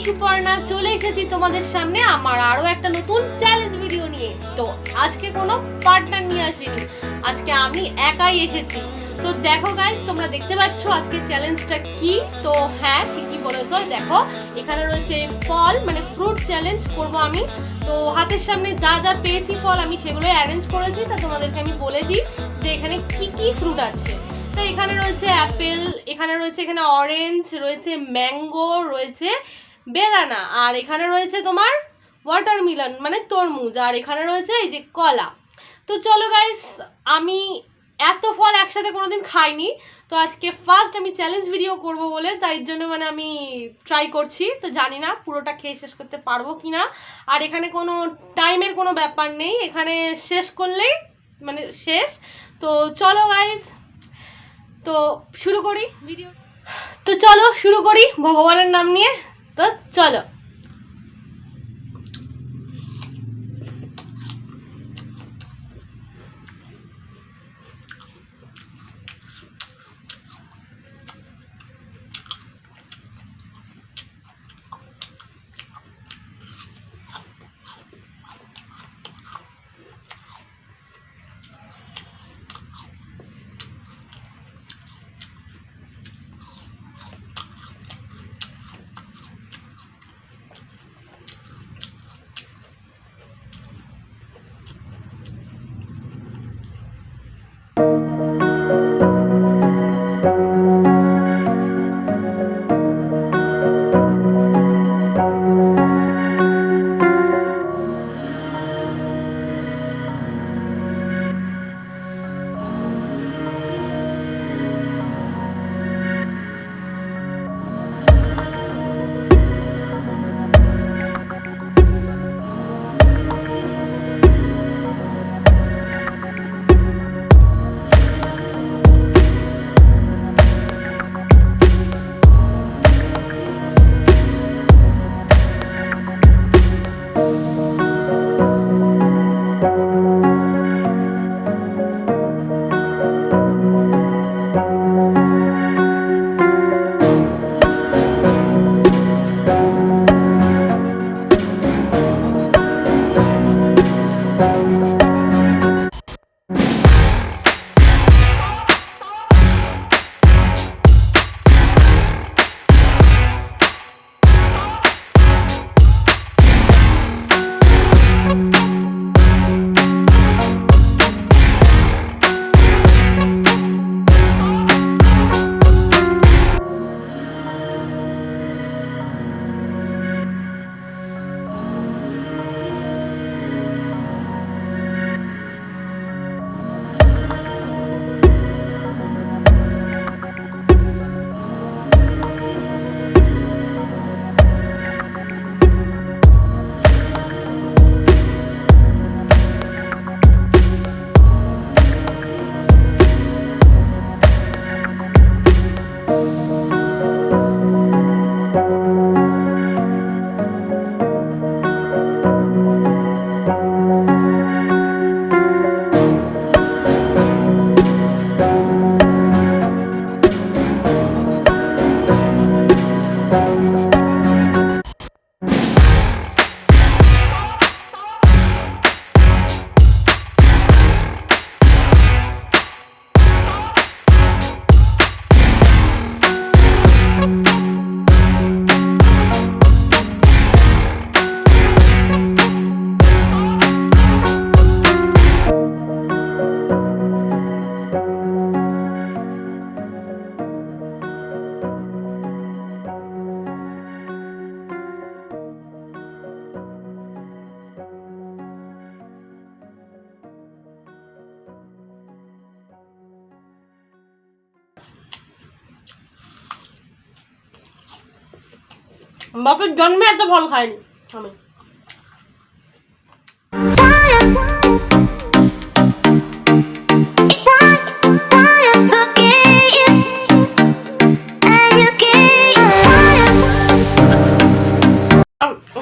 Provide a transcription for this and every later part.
সুপর্ণা চলে এসেছি তোমাদের সামনে আমার আরো একটা নতুন চ্যালেঞ্জ ভিডিও নিয়ে। তো আজকে কোনো পার্টনার নিয়ে আসিনি, আজকে আমি একাই এসেছি। তো দেখো গাইস, তোমরা দেখতে পাচ্ছ আজকে চ্যালেঞ্জটা কি। তো হ্যাঁ, ঠিকই বলেছো, দেখো এখানে রয়েছে ফল, মানে ফ্রুট চ্যালেঞ্জ করব আমি। তো হাতের সামনে যা যা পেয়েছি ফল আমি সেগুলোই অ্যারেঞ্জ করেছি। তা তোমাদেরকে আমি বলে দিই যে এখানে কি কি ফ্রুট আছে। তো এখানে রয়েছে অ্যাপেল, এখানে অরেঞ্জ রয়েছে, ম্যাঙ্গো রয়েছে, বেদানা, আর এখানে রয়েছে তোমার ওয়াটারমেলন মানে তরমুজ, আর এখানে রয়েছে এই যে কলা। তো চলো গাইস, আমি এত ফল একসাথে কোনোদিন খাইনি, তো আজকে ফার্স্ট আমি চ্যালেঞ্জ ভিডিও করব বলে তাই জন্য মানে আমি ট্রাই করছি। তো জানি না পুরোটা খেয়ে শেষ করতে পারবো কি না। আর এখানে কোনো টাইমের কোনো ব্যাপার নেই, এখানে শেষ করলেই মানে শেষ। তো চলো গাইস, তো শুরু করি ভিডিও। তো চলো শুরু করি ভগবানের নাম নিয়ে। তো চলো। বাপের জন্মে এত ফল খাইনি আমি।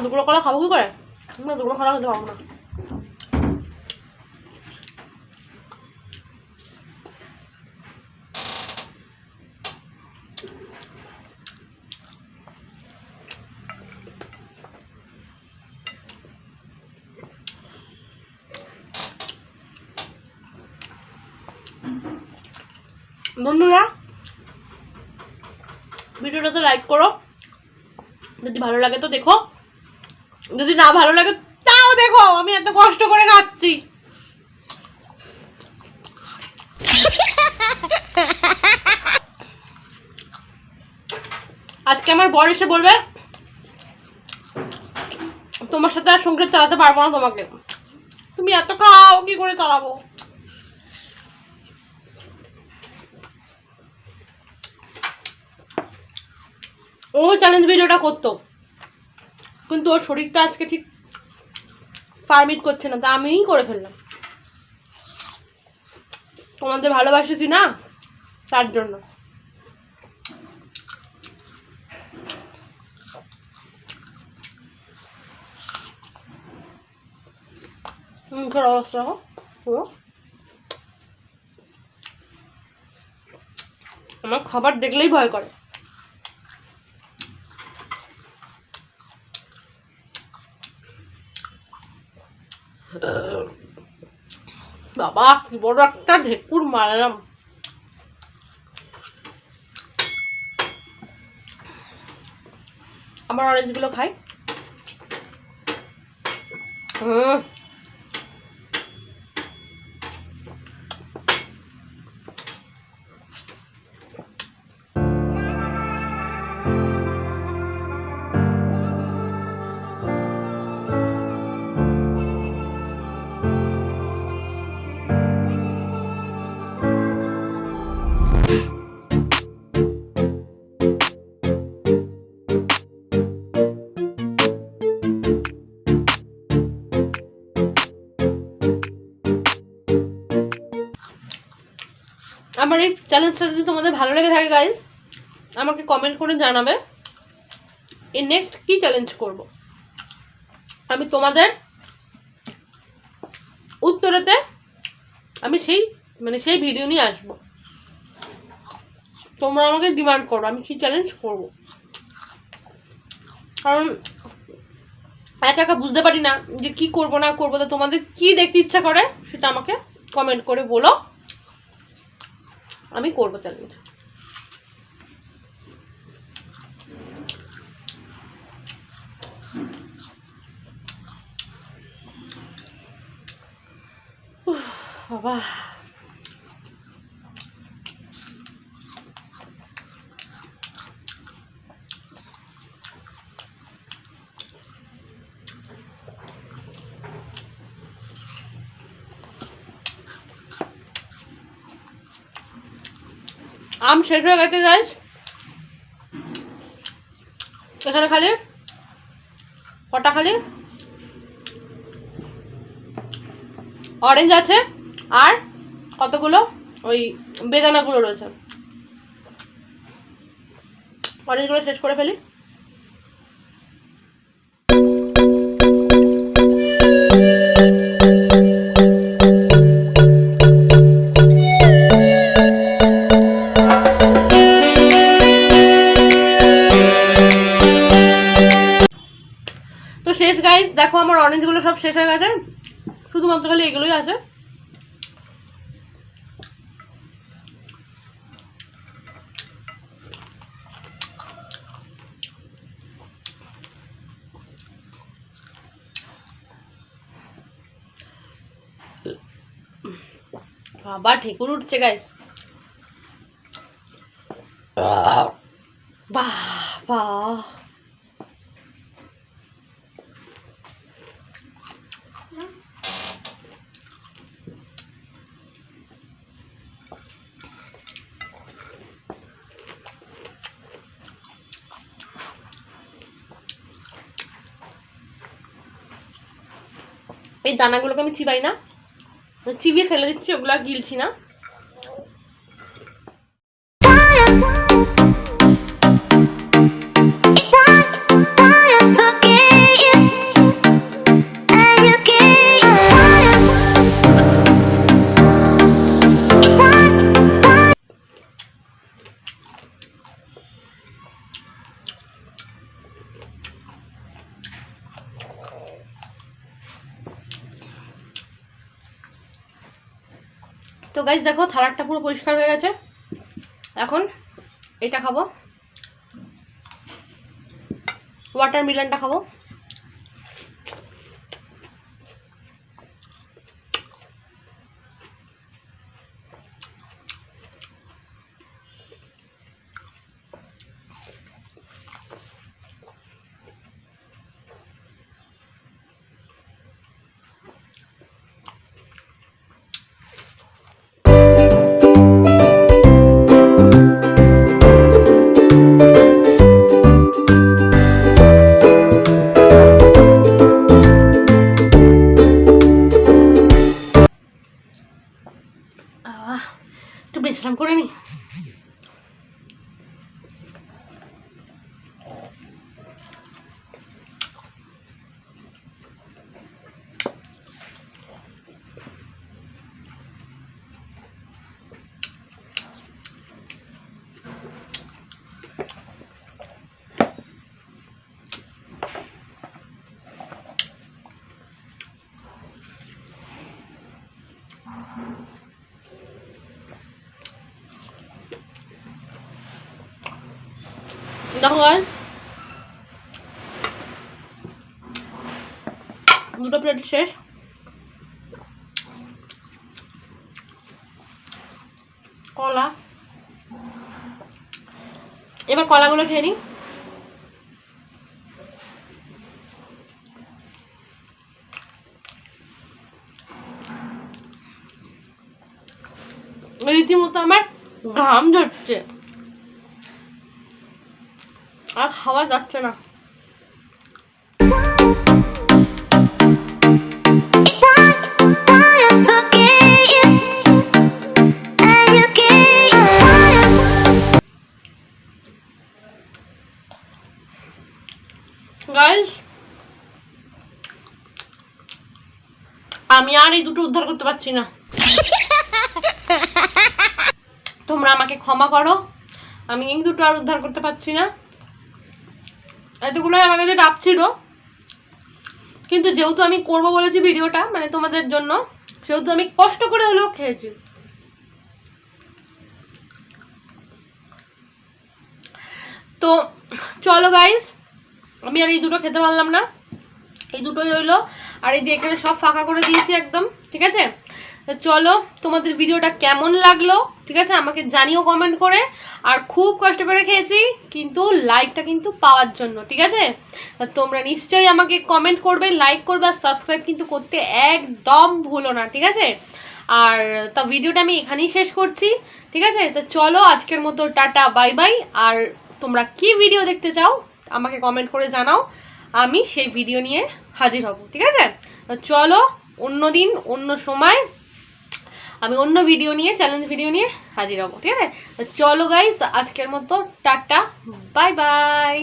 দুগুলো কলা খাবো কি করে? দুগুলো কলা খেতে পারবো না। বন্ধুরা ভিডিওটাতে লাইক করো, যদি ভালো লাগে তো দেখো, যদি না ভালো লাগে তাও দেখো, আমি এত কষ্ট করে খাচ্ছি। আজকে আমার বর এসে বলবে তোমার সাথে আর সংসার চালাতে পারবো না, তোমাকে তুমি এত খাও কি করে চালাবো। ও চ্যালেঞ্জ ভিডিওটা করতো, কিন্তু ওর শরীরটা আজকে ঠিক পারমিট করছে না, তা আমিই করে ফেললাম। তোমাদের ভালোবাসি কি না তার জন্য। মুখের অবস্থা পুরো, আমার খাবার দেখলেই ভয় করে। বাবা কি বড় একটা ঢেকুর মারলাম। আমার অরেঞ্জ গুলো খাই। আমার এই চ্যালেঞ্জটা যদি তোমাদের ভালো লেগে থাকে গাইজ, আমাকে কমেন্ট করে জানাবে এর নেক্সট কি চ্যালেঞ্জ করব। আমি তোমাদের উত্তরেতে আমি সেই ভিডিও নিয়ে আসবো। তোমরা আমাকে ডিমান্ড করো আমি কি চ্যালেঞ্জ করব, কারণ একা একা বুঝতে পারি না যে কি করব না করবো। তো তোমাদের কি দেখতে ইচ্ছা করে সেটা আমাকে কমেন্ট করে বলো, আমি করবো চ্যালেঞ্জ। বাবা আম শেষ হয়ে গেছে গাইস, এখানে খালি কটা খালি অরেঞ্জ আছে আর কতগুলো ওই বেদানাগুলো রয়েছে। অরেঞ্জগুলো শেষ করে ফেলি। তো শেষ গাইস, দেখো আমার অরেঞ্জগুলো সব শেষ হয়ে গেছে, শুধুমাত্র খালি এগুলোই আছে। আবার ঠেকুর উঠছে গাইস। বাহ বাহ এই দানাগুলোকে আমি চিবাই না, চিবিয়ে ফেলে দিচ্ছি, ওগুলো আর গিলছি না। তো গাইস দেখো থালাটা পুরো পরিষ্কার হয়ে গেছে। এখন এটা খাবো, ওয়াটারমেলনটা খাবো। একটু বিশ্রাম করে নি। দেখো গাইস, দুটো প্লেট শেষ। কলা, এবার কলাগুলো খেয়ে নিই। রীতিমতো আমার ঘাম ঝরছে, আর খাওয়া যাচ্ছে না। গাইস, আমি আর এই দুটো উদ্ধার করতে পারছি না। তোমরা আমাকে ক্ষমা করো, আমি এই দুটো আর উদ্ধার করতে পারছি না। এতগুলোই আমার কাছে ডাব ছিল, কিন্তু যেহেতু আমি করবো বলেছি ভিডিওটা মানে তোমাদের জন্য, সেহেতু আমি কষ্ট করে হলেও খেয়েছি। তো চলো গাইস, আমি আর এই দুটো খেতে পারলাম না, এই দুটোই রইলো। আর এই যে এখানে সব ফাঁকা করে দিয়েছি একদম, ঠিক আছে। তো চলো, তোমাদের ভিডিওটা কেমন লাগলো ঠিক আছে আমাকে জানিও কমেন্ট করে। আর খুব কষ্ট করে খেয়েছি কিন্তু লাইকটা কিন্তু পাওয়ার জন্য, ঠিক আছে। তোমরা নিশ্চয়ই আমাকে কমেন্ট করবে, লাইক করবে, আর সাবস্ক্রাইব কিন্তু করতে একদম ভুলো না, ঠিক আছে। আর তা ভিডিওটা আমি এখানেই শেষ করছি, ঠিক আছে। তো চলো, আজকের মতো টাটা, বাই বাই। আর তোমরা কি ভিডিও দেখতে চাও আমাকে কমেন্ট করে জানাও, আমি সেই ভিডিও নিয়ে হাজির হব, ঠিক আছে। চলো, অন্য দিন অন্য সময় আমি অন্য ভিডিও নিয়ে, চ্যালেঞ্জ ভিডিও নিয়ে হাজির হব, ঠিক আছে। চলো গাইস, আজকের মতো টাটা, বাই বাই।